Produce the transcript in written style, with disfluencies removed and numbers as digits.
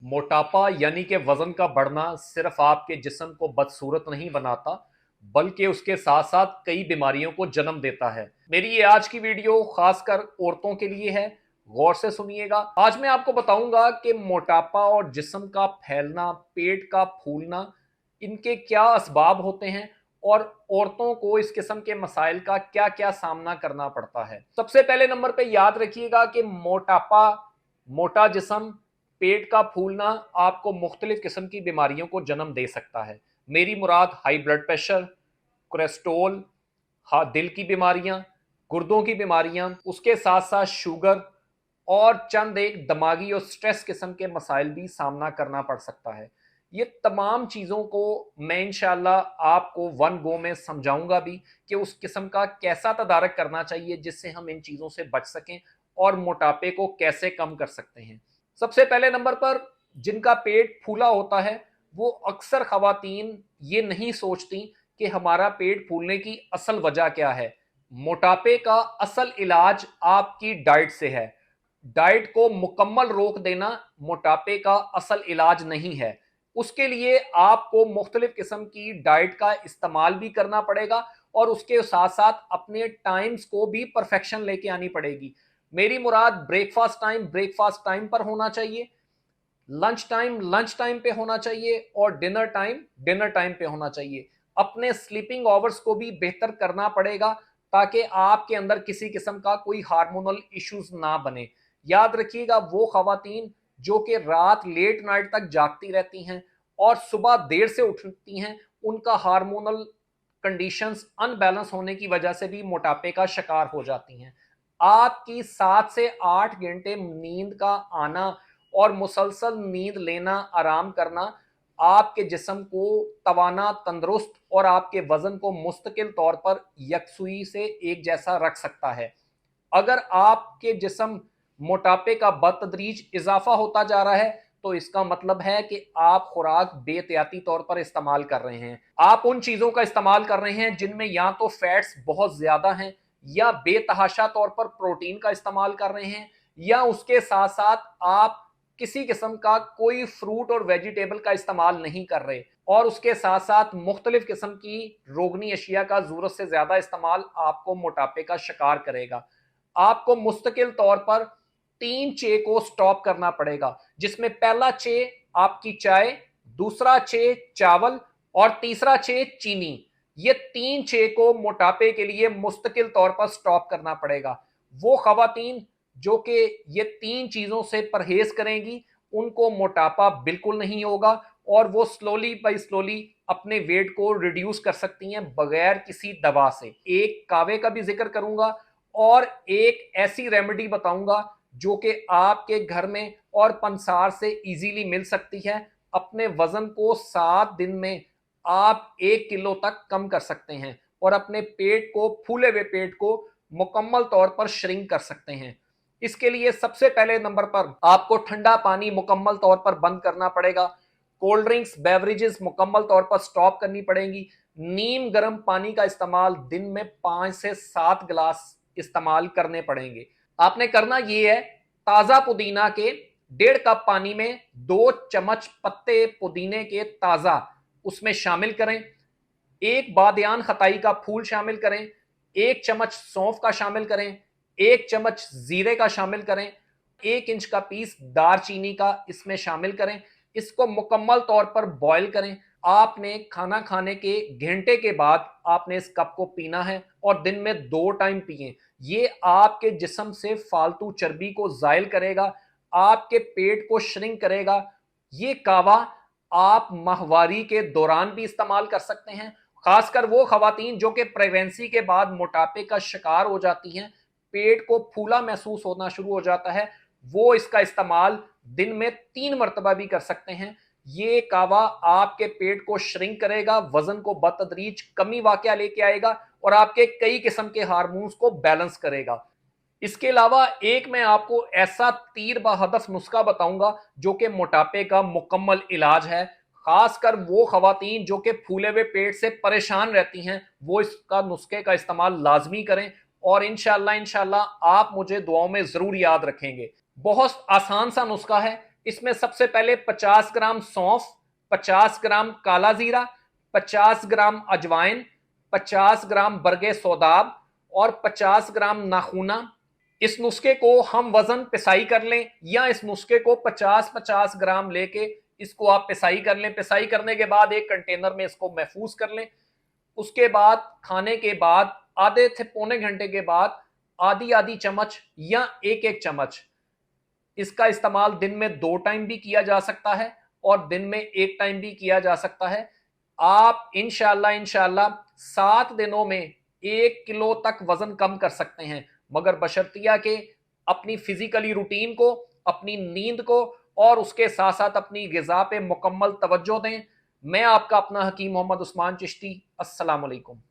मोटापा यानी कि वजन का बढ़ना सिर्फ आपके जिस्म को बदसूरत नहीं बनाता, बल्कि उसके साथ साथ कई बीमारियों को जन्म देता है। मेरी ये आज की वीडियो खासकर औरतों के लिए है, गौर से सुनिएगा। आज मैं आपको बताऊंगा कि मोटापा और जिस्म का फैलना, पेट का फूलना, इनके क्या असबाब होते हैं और औरतों को इस किस्म के मसाइल का क्या क्या सामना करना पड़ता है। सबसे पहले नंबर पे याद रखिएगा कि मोटापा, मोटा जिस्म, पेट का फूलना आपको मुख्तलिफ किस्म की बीमारियों को जन्म दे सकता है। मेरी मुराद हाई ब्लड प्रेशर, कोलेस्ट्रोल, हाँ, दिल की बीमारियां, गुर्दों की बीमारियां, उसके साथ साथ शुगर और चंद एक दिमागी और स्ट्रेस किस्म के मसाइल भी सामना करना पड़ सकता है। ये तमाम चीज़ों को मैं इंशाल्लाह आपको वन गो में समझाऊंगा भी कि उस किस्म का कैसा तदारक करना चाहिए जिससे हम इन चीज़ों से बच सकें और मोटापे को कैसे कम कर सकते हैं। सबसे पहले नंबर पर जिनका पेट फूला होता है वो अक्सर खवातीन ये नहीं सोचती कि हमारा पेट फूलने की असल वजह क्या है। मोटापे का असल इलाज आपकी डाइट से है। डाइट को मुकम्मल रोक देना मोटापे का असल इलाज नहीं है। उसके लिए आपको मुख्तलिफ किस्म की डाइट का इस्तेमाल भी करना पड़ेगा और उसके साथ साथ अपने टाइम्स को भी परफेक्शन लेके आनी पड़ेगी। मेरी मुराद ब्रेकफास्ट टाइम पर होना चाहिए, लंच टाइम पे होना चाहिए और डिनर टाइम पे होना चाहिए। अपने स्लीपिंग आवर्स को भी बेहतर करना पड़ेगा ताकि आपके अंदर किसी किस्म का कोई हार्मोनल इश्यूज ना बने। याद रखिएगा, वो खवातीन जो कि रात लेट नाइट तक जागती रहती हैं और सुबह देर से उठती हैं, उनका हार्मोनल कंडीशंस अनबैलेंस होने की वजह से भी मोटापे का शिकार हो जाती हैं। आपकी 7 से 8 घंटे नींद का आना और मुसलसल नींद लेना, आराम करना आपके जिस्म को तवाना, तंदुरुस्त और आपके वजन को मुस्तकिल तौर पर यकसुई से एक जैसा रख सकता है। अगर आपके जिस्म मोटापे का बतदरीज इजाफा होता जा रहा है तो इसका मतलब है कि आप खुराक बेहतियाती तौर पर इस्तेमाल कर रहे हैं। आप उन चीजों का इस्तेमाल कर रहे हैं जिनमें या तो फैट्स बहुत ज्यादा हैं, या बेतहाशा तौर पर प्रोटीन का इस्तेमाल कर रहे हैं, या उसके साथ साथ आप किसी किस्म का कोई फ्रूट और वेजिटेबल का इस्तेमाल नहीं कर रहे, और उसके साथ साथ मुख्तलिफ किस्म की रोगनी अशिया का जरूरत से ज्यादा इस्तेमाल आपको मोटापे का शिकार करेगा। आपको मुस्तकिल तौर पर 3 चे को स्टॉप करना पड़ेगा, जिसमें पहला चे आपकी चाय, दूसरा चे चावल और तीसरा चे चीनी। ये 3 चे को मोटापे के लिए मुस्तकिल तौर पर स्टॉप करना पड़ेगा। वो खवातीन जो कि ये 3 चीजों से परहेज करेंगी उनको मोटापा बिल्कुल नहीं होगा और वो स्लोली बाई स्लोली अपने वेट को रिड्यूस कर सकती हैं बगैर किसी दवा से। एक कावे का भी जिक्र करूंगा और एक ऐसी रेमेडी बताऊंगा जो कि आपके घर में और पंसार से इजीली मिल सकती है। अपने वजन को 7 दिन में आप 1 किलो तक कम कर सकते हैं और अपने पेट को, फूले हुए पेट को मुकम्मल तौर पर श्रिंक कर सकते हैं। इसके लिए सबसे पहले नंबर पर आपको ठंडा पानी मुकम्मल तौर पर बंद करना पड़ेगा। कोल्ड ड्रिंक्स, बेवरेजेस मुकम्मल तौर पर स्टॉप करनी पड़ेंगी। नीम गर्म पानी का इस्तेमाल दिन में 5 से 7 गिलास इस्तेमाल करने पड़ेंगे। आपने करना ये है, ताजा पुदीना के 1.5 कप पानी में 2 चम्मच पत्ते पुदीने के ताजा उसमें शामिल करें। एक बादयान खताई का फूल शामिल करें, 1 चम्मच सौंफ का शामिल करें, 1 चम्मच जीरे का शामिल करें, 1 इंच का पीस दारचीनी का इसमें शामिल करें। इसको मुकम्मल तौर पर बॉयल करें। आपने खाना खाने के घंटे के बाद आपने इस कप को पीना है और दिन में 2 टाइम पिए। ये आपके जिस्म से फालतू चर्बी को जायल करेगा, आपके पेट को श्रिंक करेगा। ये कावा आप माहवारी के दौरान भी इस्तेमाल कर सकते हैं। खासकर वो खवातीन जो कि प्रेगनेंसी के बाद मोटापे का शिकार हो जाती हैं, पेट को फूला महसूस होना शुरू हो जाता है, वो इसका इस्तेमाल दिन में 3 मरतबा भी कर सकते हैं। ये कावा आपके पेट को श्रिंक करेगा, वजन को बतदरीज कमी वाकया लेके आएगा और आपके कई किस्म के हार्मोन्स को बैलेंस करेगा। इसके अलावा एक मैं आपको ऐसा तीर बहदफ नुस्खा बताऊंगा जो कि मोटापे का मुकम्मल इलाज है। खासकर वो खवातीन जो कि फूले हुए पेट से परेशान रहती हैं, वो इसका नुस्खे का इस्तेमाल लाजमी करें और इंशाल्लाह आप मुझे दुआओं में जरूर याद रखेंगे। बहुत आसान सा नुस्खा है, इसमें सबसे पहले 50 ग्राम सौंफ, 50 ग्राम काला जीरा, 50 ग्राम अजवाइन, 50 ग्राम बरगे सौदाब और 50 ग्राम नाखूना। इस नुस्खे को हम वजन पिसाई कर लें या इस नुस्खे को 50-50 ग्राम लेके इसको आप पिसाई कर लें। पिसाई करने के बाद एक कंटेनर में इसको महफूज कर लें। उसके बाद खाने के बाद आधे से पौने घंटे के बाद आधी आधी चम्मच या एक एक चम्मच इसका इस्तेमाल दिन में 2 टाइम भी किया जा सकता है और दिन में 1 टाइम भी किया जा सकता है। आप इंशाल्लाह 7 दिनों में 1 किलो तक वजन कम कर सकते हैं, मगर बशर्तिया के अपनी फिजिकली रूटीन को, अपनी नींद को और उसके साथ साथ अपनी गिजा पे मुकम्मल तवज्जो दें। मैं आपका अपना हकीम मोहम्मद उस्मान चिश्ती। अस्सलाम वालेकुम।